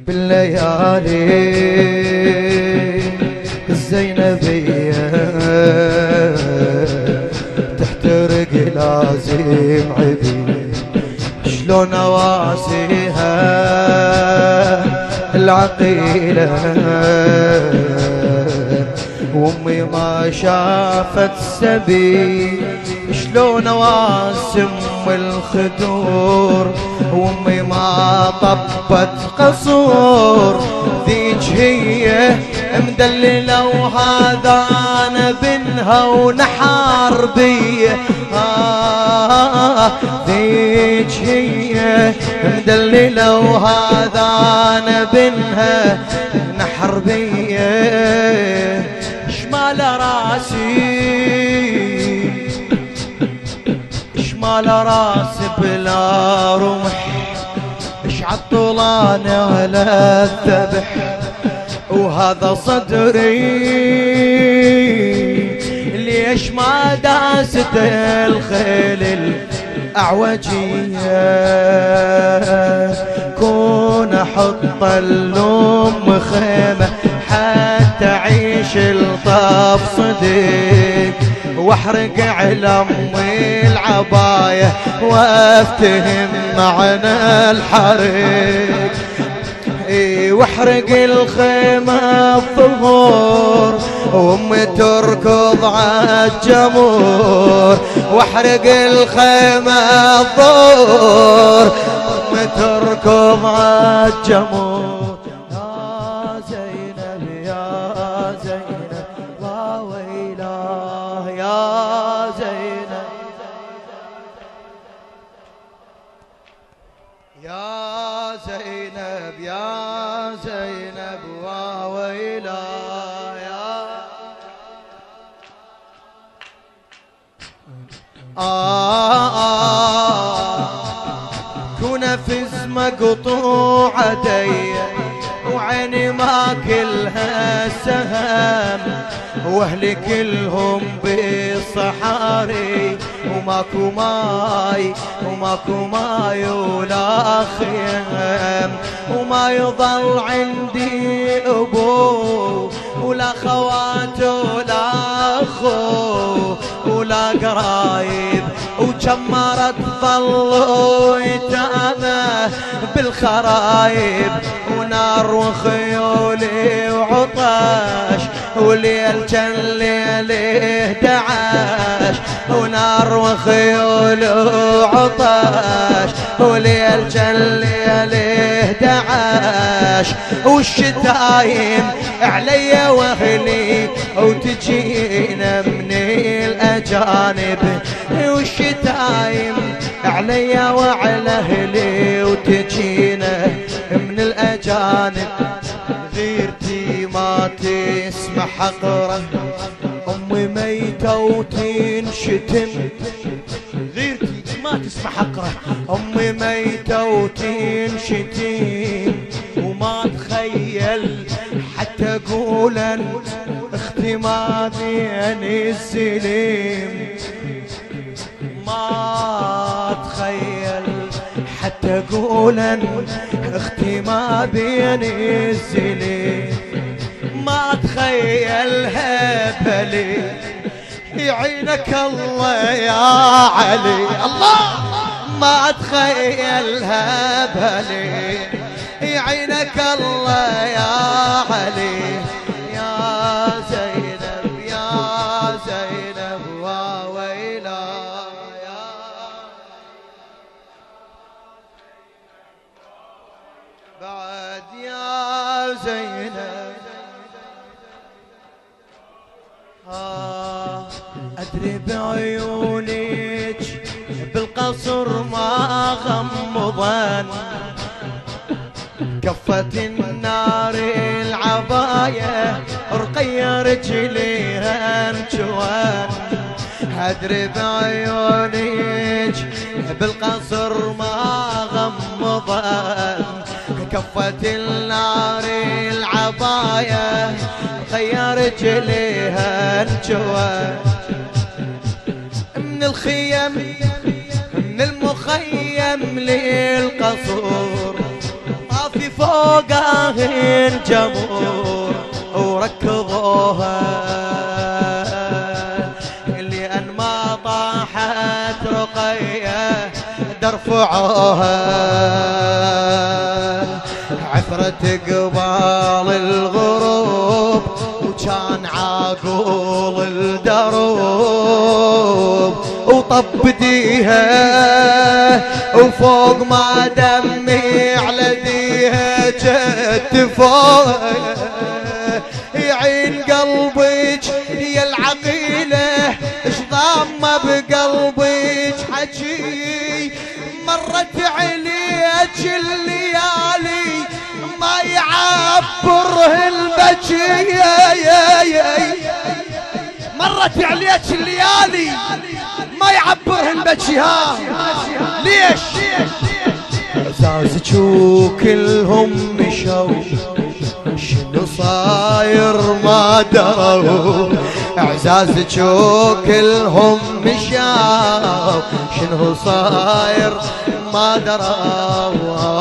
بالليالي الزينبية تحترق لازم عبي شلون اواسيها العقيلة وامي ما شافت سبي شلون اواسم الخدور وامي ما طبت قصور ذيك هي مدللة وهذا انا بنها ونحار بيه ذيك هي مدللة وهذا انا بنها نحر بيه شمال راسي شمال راسي بلا رمح اش عالطولان على الذبح وهذا صدري ليش ما داست الخيل الأعوجية كون احط اللوم خيمة حتى اعيش الطف صديق واحرق على امي العباية وافتهم معنى الحريق واحرق الخيمة الظهور وامي تركض عالجمور واحرق الخيمة الظهور وامي تركض عالجمور يا زينب يا زينب وويلاه يا زينب يا زينب يا زينب وويلا يا كنفس مقطوع دي وعيني ماكلها سهم واهلي كلهم بالصحاري وماكو ماي ولا خيام وما يضل عندي ابو ولا خوات ولا اخو ولا قرايب وجمرت ظلوا يتامى بالخرايب ونار وخيولي وعطش وليل كان ليله 11 ونار وخيول وعطش وليل كان ليله 11 والشتايم علي واهلي وتجينا من الاجانب والشتايم علي وعلى اهلي وتجينا من الاجانب غيرتي ما تسمح اقرا امي ميته وتنشتم غيرتي ما تسمح اقرا امي ميته وتنشتم وما تخيل حتى اقولا اختي ما بين السليم ما تخيل حتى اقولا اختي ما بين السليم ما تخيلها بلي يعينك الله يا علي الله ما تخيلها بلي يعينك الله يا علي يا زينب يا زينب وويلا يا بعد يا زينب أدري بعيونك بالقصر ما غمضن كفت النار العباية رقية رجليها انجوان أدري بعيونك بالقصر ما غمضن كفت النار العباية غير رجليها انجوان من الخيم من المخيم للقصور طاف في فوقها هنجموا وركضوها لأن ما طاحت رقية درفعوها عثرت قبال الغروب وكان عاقول الدروب وطب بديها وفوق ما دمي على ديها جت فوق يعين قلبك يا العقيلة اش ضامة بقلبك حكي مرت عليك الليالي ما يعبره البكي مرت عليك الليالي ما يعبره البكي ها ليش عزازك وكلهم مشوا شنو صاير ما دروا اعزازك وكلهم مشوا شنو صاير ما دروا